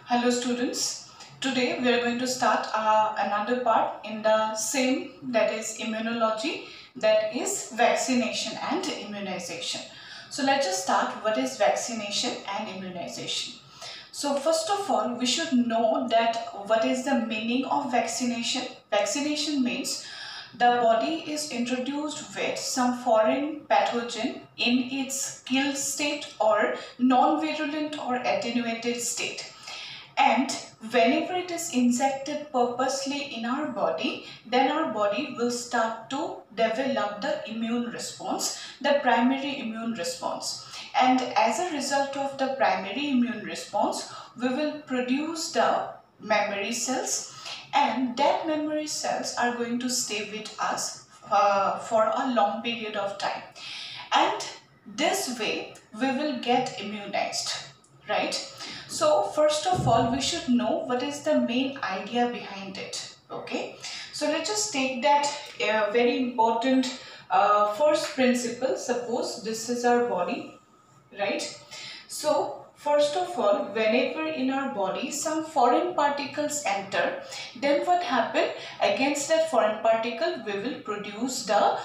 Hello students, today we are going to start another part in the same, that is immunology, that is vaccination and immunization. So let's just start what is vaccination and immunization. So first of all, we should know that what is the meaning of vaccination. Vaccination means the body is introduced with some foreign pathogen in its killed state or non-virulent or attenuated state. And whenever it is injected purposely in our body, then our body will start to develop the immune response, the primary immune response. And as a result of the primary immune response, we will produce the memory cells, and that memory cells are going to stay with us for a long period of time. And this way we will get immunized, right? So first of all, we should know what is the main idea behind it. Okay, so let's just take that very important first principle. Suppose this is our body, right? So first of all, whenever in our body some foreign particles enter, then what happen? Against that foreign particle, we will produce the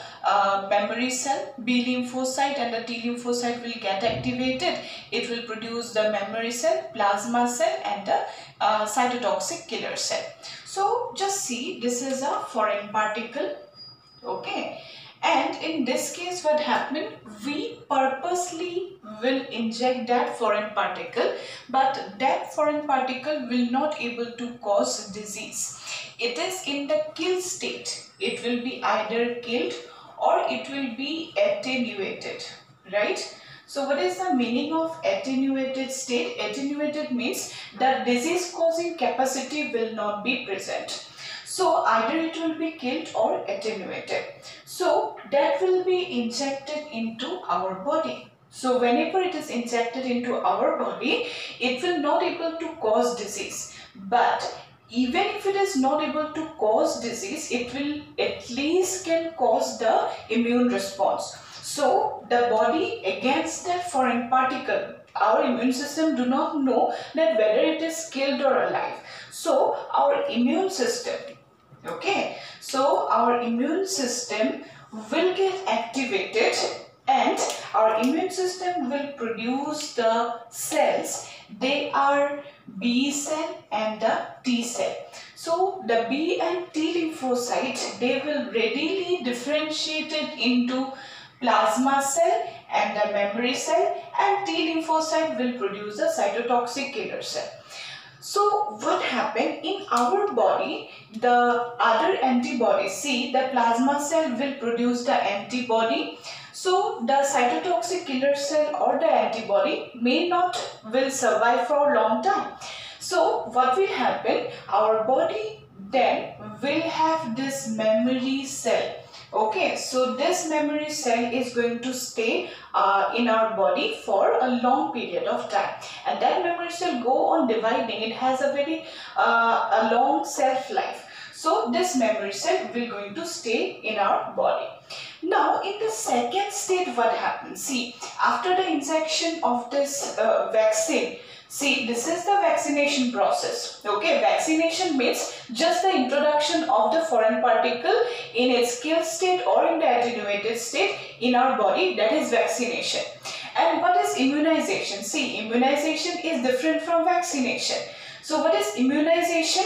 memory cell, B lymphocyte, and the T lymphocyte will get activated. It will produce the memory cell, plasma cell, and the cytotoxic killer cell. So just see, this is a foreign particle, okay? And in this case, what happened? We purposely will inject that foreign particle, but that foreign particle will not able to cause disease. It is in the kill state. It will be either killed or it will be attenuated, right? So what is the meaning of attenuated state? Attenuated means the disease causing capacity will not be present. So either it will be killed or attenuated. So that will be injected into our body. So whenever it is injected into our body, it will not able to cause disease. But even if it is not able to cause disease, it will at least can cause the immune response. So the body against that foreign particle, our immune system do not know that whether it is killed or alive. So our immune system, okay, so our immune system will get activated and our immune system will produce the cells. They are B cell and the T cell. So the B and T lymphocyte, they will readily differentiate it into plasma cell and the memory cell, and T lymphocyte will produce the cytotoxic killer cell. So what happened in our body, the other antibodies, see the plasma cell will produce the antibody. So the cytotoxic killer cell or the antibody may not will survive for a long time. So what will happen, our body then will have this memory cell. Okay, so this memory cell is going to stay in our body for a long period of time, and that memory cell go on dividing. It has a very a long shelf life. So this memory cell will going to stay in our body. Now in the second state, what happens? See, after the injection of this vaccine, see, this is the vaccination process. Okay, vaccination means just the introduction of the foreign particle in its kill state or in the attenuated state in our body, that is vaccination. And what is immunization? See, immunization is different from vaccination. So what is immunization?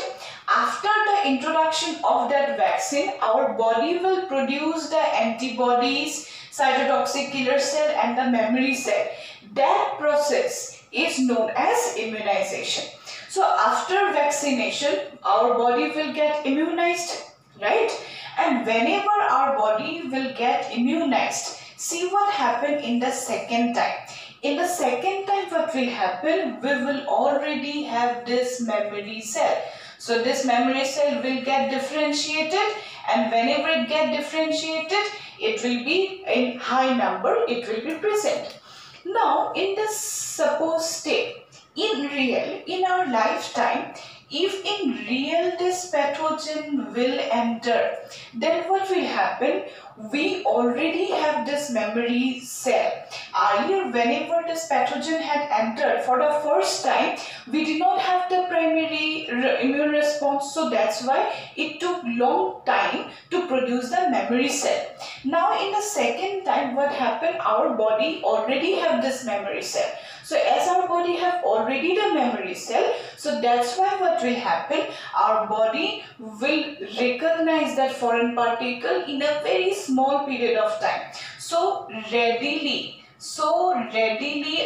After the introduction of that vaccine, our body will produce the antibodies, cytotoxic killer cell and the memory cell. That process is known as immunization. So after vaccination, our body will get immunized, right? And whenever our body will get immunized, see what happened in the second time. In the second time, what will happen? We will already have this memory cell. So this memory cell will get differentiated, and whenever it get differentiated, it will be in high number, it will be present. Now in this supposed state, in our lifetime, if in real this pathogen will enter, then what will happen? We already have this memory cell. Earlier, whenever this pathogen had entered for the first time, we did not have the primary immune response, so that's why it took long time to produce the memory cell. Now in the second time, what happened? Our body already have this memory cell. So as our body have already the memory cell, so that's why what will happen? Our body will recognize that foreign particle in a very small period of time. So readily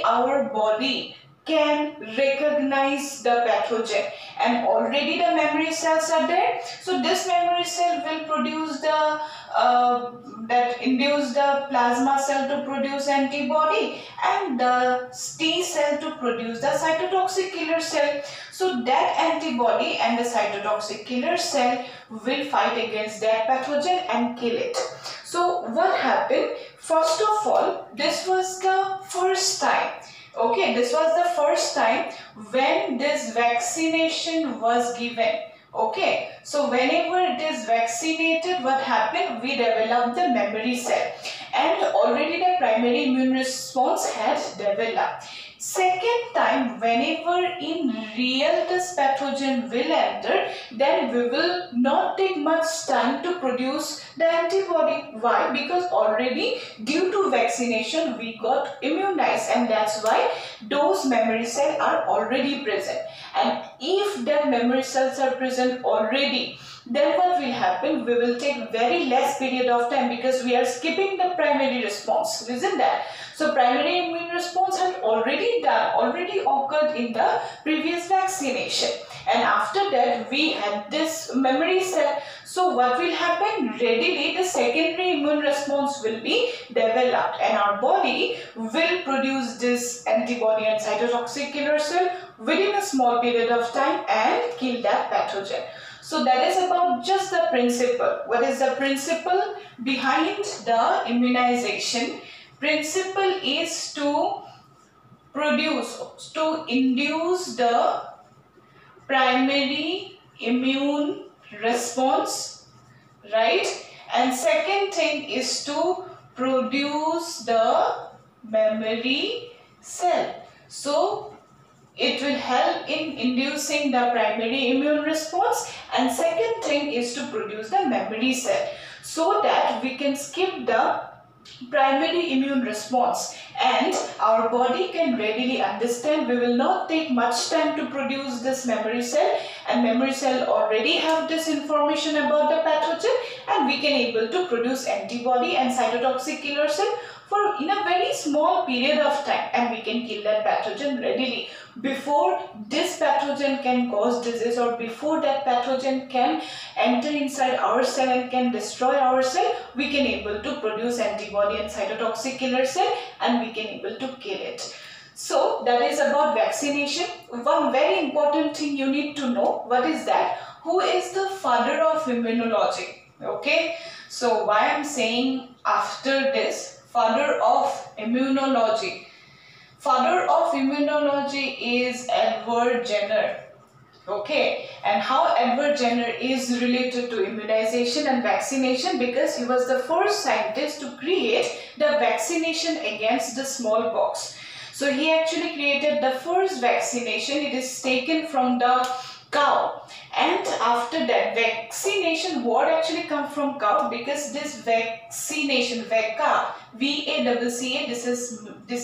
our body can recognize the pathogen, and already the memory cells are there. So this memory cell will produce the induce the plasma cell to produce antibody, and the T cell to produce the cytotoxic killer cell. So that antibody and the cytotoxic killer cell will fight against that pathogen and kill it. So what happened? First of all, this was the first time. Okay, this was the first time when this vaccination was given. Okay, so whenever it is vaccinated, what happened? We developed the memory cell, and already the primary immune response had developed. Second time, whenever in real this pathogen will enter, then we will not take much time to produce the antibody. Why? Because already due to vaccination we got immunized, and that's why those memory cells are already present. And if the memory cells are present already, then what will happen? We will take very less period of time, because we are skipping the primary response, isn't that? So primary immune response had already occurred in the previous vaccination, and after that we had this memory cell. So what will happen? Readily the secondary immune response will be developed, and our body will produce this antibody and cytotoxic killer cell within a small period of time and kill that pathogen. So that is about just the principle. What is the principle behind the immunization? Principle is to induce the primary immune response, right? And second thing is to produce the memory cell. So it will help in inducing the primary immune response, and second thing is to produce the memory cell, so that we can skip the primary immune response and our body can readily understand. We will not take much time to produce this memory cell, and memory cell already have this information about the pathogen, and we can able to produce antibody and cytotoxic killer cell for in a very small period of time, and we can kill that pathogen readily before this pathogen can cause disease, or before that pathogen can enter inside our cell and can destroy our cell. We can able to produce antibody and cytotoxic killer cell, and we can able to kill it. So that is about vaccination. One very important thing you need to know, what is that? Who is the father of immunology? Okay, so why I'm saying after this, father of immunology. Father of immunology is Edward Jenner. Okay, and how Edward Jenner is related to immunization and vaccination? Because he was the first scientist to create the vaccination against the smallpox. So he actually created the first vaccination. It is taken from the cow, and after that vaccination, what actually come from cow? Because this vaccination, vaca, V-A-C-C-A, this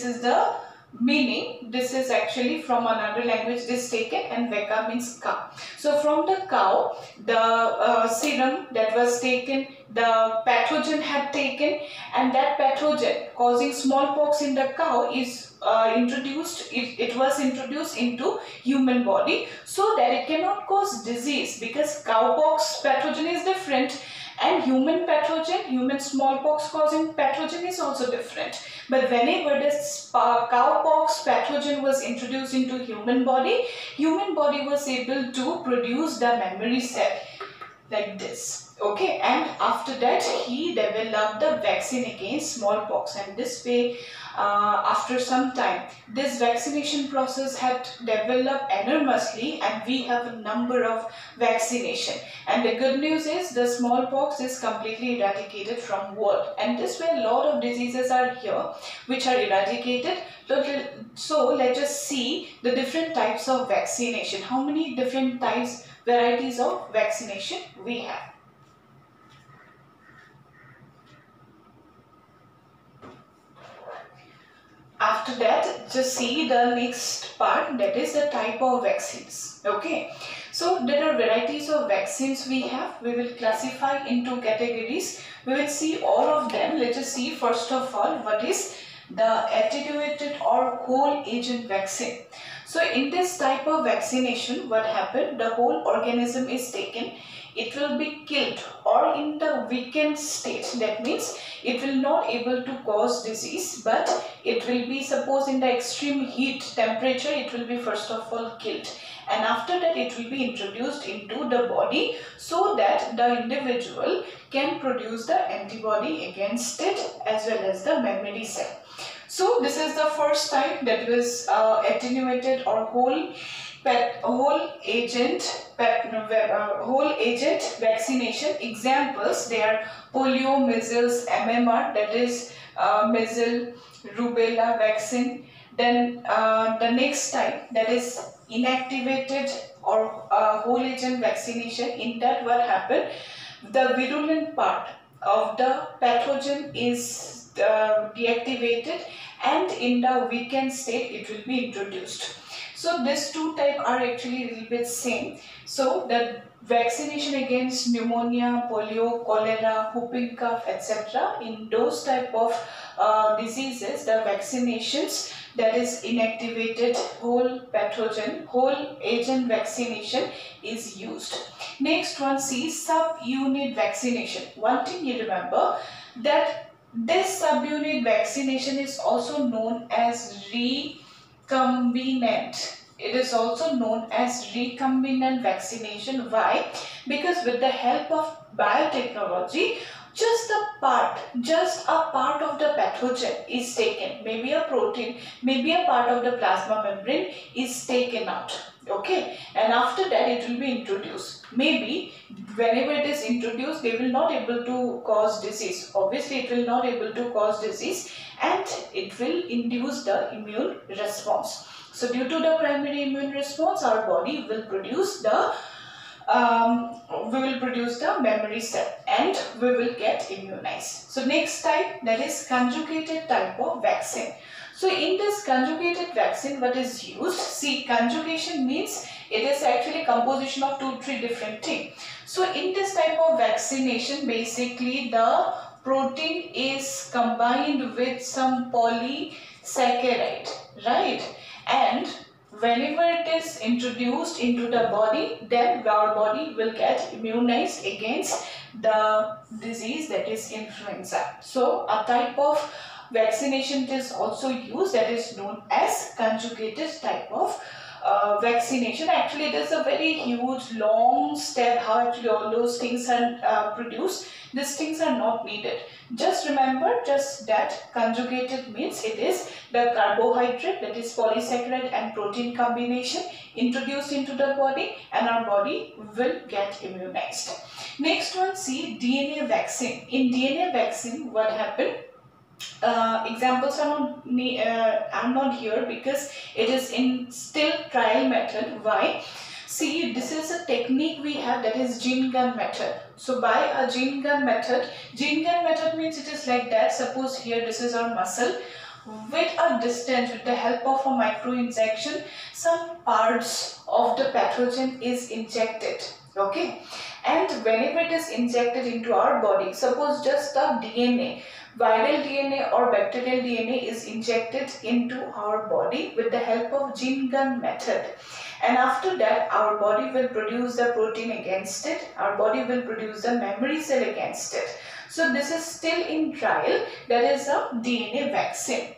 is the meaning. This is actually from another language this taken, and vaca means cow. So from the cow, the serum that was taken, the pathogen had taken, and that pathogen causing smallpox in the cow is it was introduced into human body, so that it cannot cause disease, because cowpox pathogen is different and human pathogen, human smallpox causing pathogen is also different. But whenever this cowpox pathogen was introduced into human body was able to produce the memory cell like this. Okay, and after that he developed the vaccine against smallpox, and this way after some time this vaccination process had developed enormously, and we have a number of vaccination. And the good news is the smallpox is completely eradicated from world, and this way a lot of diseases are here which are eradicated. So let's just see the different types of vaccination, how many different types, varieties of vaccination we have. After that, just see the next part, that is the type of vaccines. Okay, so there are varieties of vaccines we have. We will classify into categories. We will see all of them. Let us see first of all what is the attenuated or whole agent vaccine. So in this type of vaccination, what happened, the whole organism is taken. It will be killed or in the weakened state. That means it will not able to cause disease, but it will be, suppose in the extreme heat temperature, it will be first of all killed, and after that it will be introduced into the body so that the individual can produce the antibody against it as well as the memory cell. So this is the first type, that was attenuated or whole agent vaccination. Examples, they are polio, measles, MMR, that is measles, rubella vaccine. Then the next type, that is inactivated or whole agent vaccination. In that what happened, the virulent part of the pathogen is deactivated, and in the weakened state it will be introduced. So these two types are actually a little bit same. So the vaccination against pneumonia, polio, cholera, whooping cough, etc. in those type of diseases, the vaccinations, that is inactivated whole pathogen, whole agent vaccination is used. Next one, see subunit vaccination. One thing you remember, that this subunit vaccination is also known as recombinant. It is also known as recombinant vaccination. Why? Because with the help of biotechnology, just a part of the pathogen is taken. Maybe a protein, maybe a part of the plasma membrane is taken out. Okay, and after that it will be introduced. Maybe whenever it is introduced, they will not able to cause disease. Obviously it will not able to cause disease, and it will induce the immune response. So due to the primary immune response, our body will produce the memory cell, and we will get immunized. So next type, that is conjugated type of vaccine. So in this conjugated vaccine, what is used? See, conjugation means it is actually composition of 2-3 different things. So in this type of vaccination, basically the protein is combined with some polysaccharide, right? And whenever it is introduced into the body, then our body will get immunized against the disease, that is influenza. So a type of vaccination is also used, that is known as conjugated type of vaccination. Actually it is a very huge long step how actually all those things are produced. These things are not needed. Just remember just that conjugated means it is the carbohydrate, that is polysaccharide and protein combination introduced into the body, and our body will get immunized. Next one, see DNA vaccine. In DNA vaccine, what happened? Examples are not here because it is in still trial method. Why? See, this is a technique we have, that is gene gun method. So by a gene gun method means it is like that. Suppose here this is our muscle. With a distance, with the help of a micro injection, some parts of the pathogen is injected. Okay, and whenever it is injected into our body, suppose just the DNA, viral DNA or bacterial DNA is injected into our body with the help of gene gun method, and after that our body will produce the protein against it, our body will produce the memory cell against it. So this is still in trial, that is a DNA vaccine.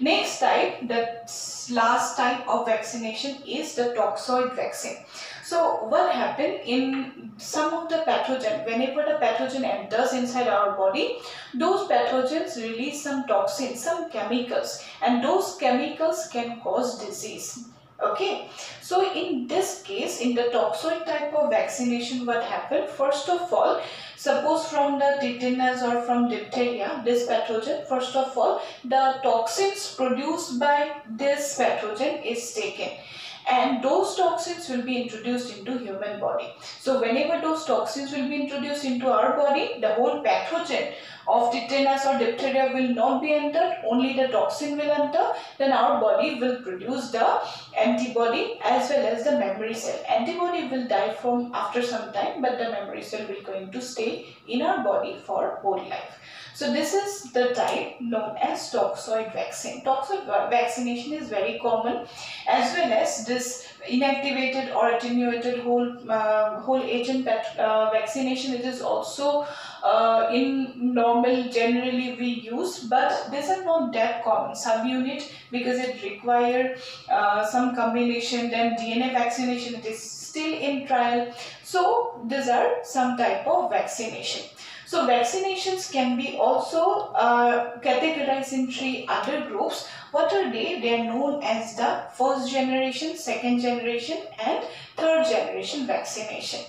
Next type, that's last type of vaccination is the toxoid vaccine. So what happened in some of the pathogen, whenever the pathogen enters inside our body, those pathogens release some toxins, some chemicals, and those chemicals can cause disease. Okay, so in this case, in the toxoid type of vaccination, what happened? First of all, suppose from the tetanus or from diphtheria, this pathogen, first of all, the toxins produced by this pathogen is taken, and those toxins will be introduced into human body. So whenever those toxins will be introduced into our body, the whole pathogen of tetanus or diphtheria will not be entered, only the toxin will enter. Then our body will produce the antibody as well as the memory cell. Antibody will die from after some time, but the memory cell will going to stay in our body for whole life. So this is the type known as toxoid vaccine. Toxoid vaccination is very common, as well as this inactivated or attenuated whole agent vaccination. It is also in normal generally we use, but this is not that common. Subunit, because it require some combination. Then DNA vaccination, it is still in trial. So these are some type of vaccination. So vaccinations can be also categorized in 3 other groups. What are they? They are known as the first generation, second generation, and third generation vaccination.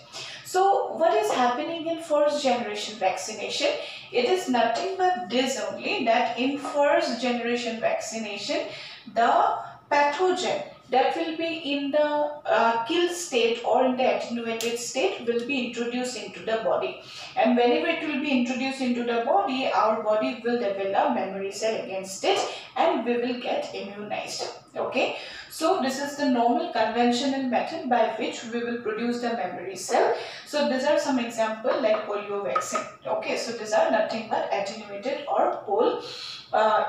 So what is happening in first generation vaccination? It is nothing but this only, that in first generation vaccination, the pathogen that will be in the kill state or in the attenuated state will be introduced into the body, and whenever it will be introduced into the body, our body will develop memory cell against it and we will get immunized. Okay, so this is the normal conventional method by which we will produce the memory cell. So these are some examples like polio vaccine. Okay, so these are nothing but attenuated or whole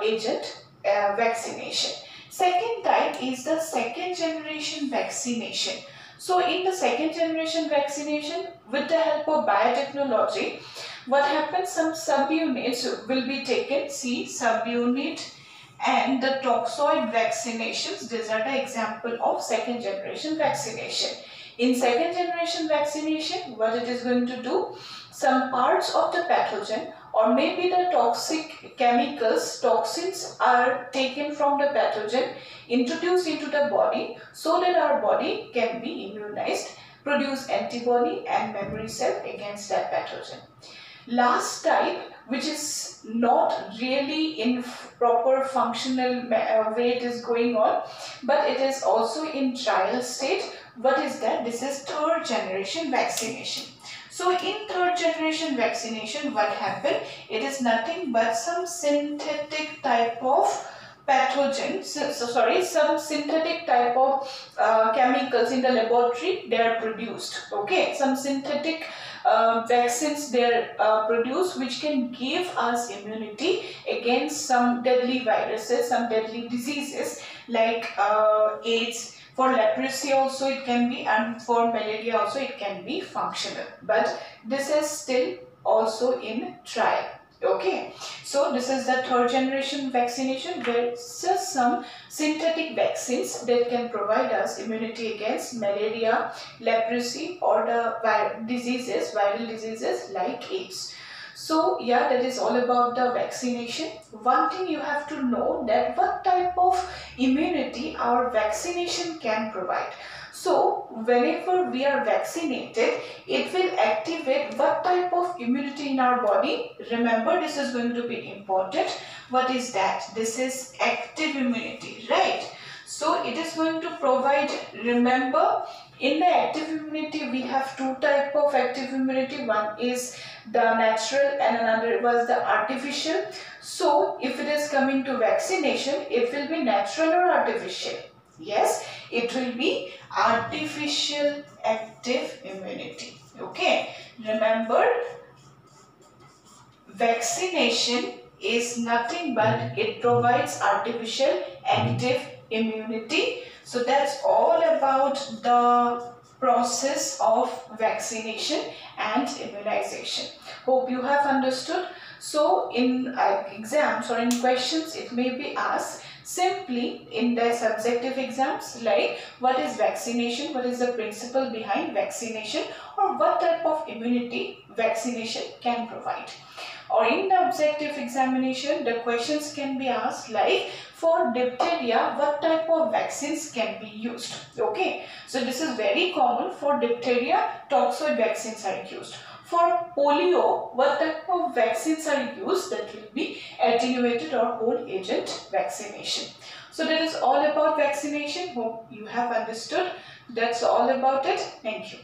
agent vaccination. Second type is the second generation vaccination. So in the second generation vaccination, with the help of biotechnology, what happens, some subunits will be taken. See, subunit and the toxoid vaccinations, these are the example of second generation vaccination. In second generation vaccination, what it is going to do, some parts of the pathogen or maybe the toxic chemicals, toxins are taken from the pathogen, introduced into the body so that our body can be immunized, produce antibody and memory cell against that pathogen. Last type, which is not really in proper functional way it is going on, but it is also in trial state. What is that? This is third generation vaccination. So in third generation vaccination, what happened? It is nothing but some synthetic type of pathogens, some synthetic type of chemicals in the laboratory, they are produced. Okay, some synthetic vaccines they are produced which can give us immunity against some deadly viruses, some deadly diseases like AIDS. For leprosy also it can be, and for malaria also it can be functional, but this is still also in trial. Okay, so this is the third generation vaccination, where just some synthetic vaccines that can provide us immunity against malaria, leprosy or the viral diseases like AIDS. So yeah, that is all about the vaccination. One thing you have to know, that what type of immunity our vaccination can provide. So whenever we are vaccinated, it will activate what type of immunity in our body. Remember, this is going to be important. What is that? This is active immunity, right? So it is going to provide, remember, in the active immunity we have 2 types of active immunity. One is the natural and another was the artificial. So if it is coming to vaccination, it will be natural or artificial? Yes, it will be artificial active immunity. Okay, remember, vaccination is nothing but it provides artificial active immunity. So that's all about the process of vaccination and immunization. Hope you have understood. So in exams or in questions it may be asked simply in the subjective exams like what is vaccination, what is the principle behind vaccination, or what type of immunity vaccination can provide. Or in the objective examination, the questions can be asked like for diphtheria, what type of vaccines can be used. Okay, so this is very common. For diphtheria, toxoid vaccines are used. For polio, what type of vaccines are used? That will be attenuated or whole agent vaccination. So that is all about vaccination. Hope you have understood. That's all about it. Thank you.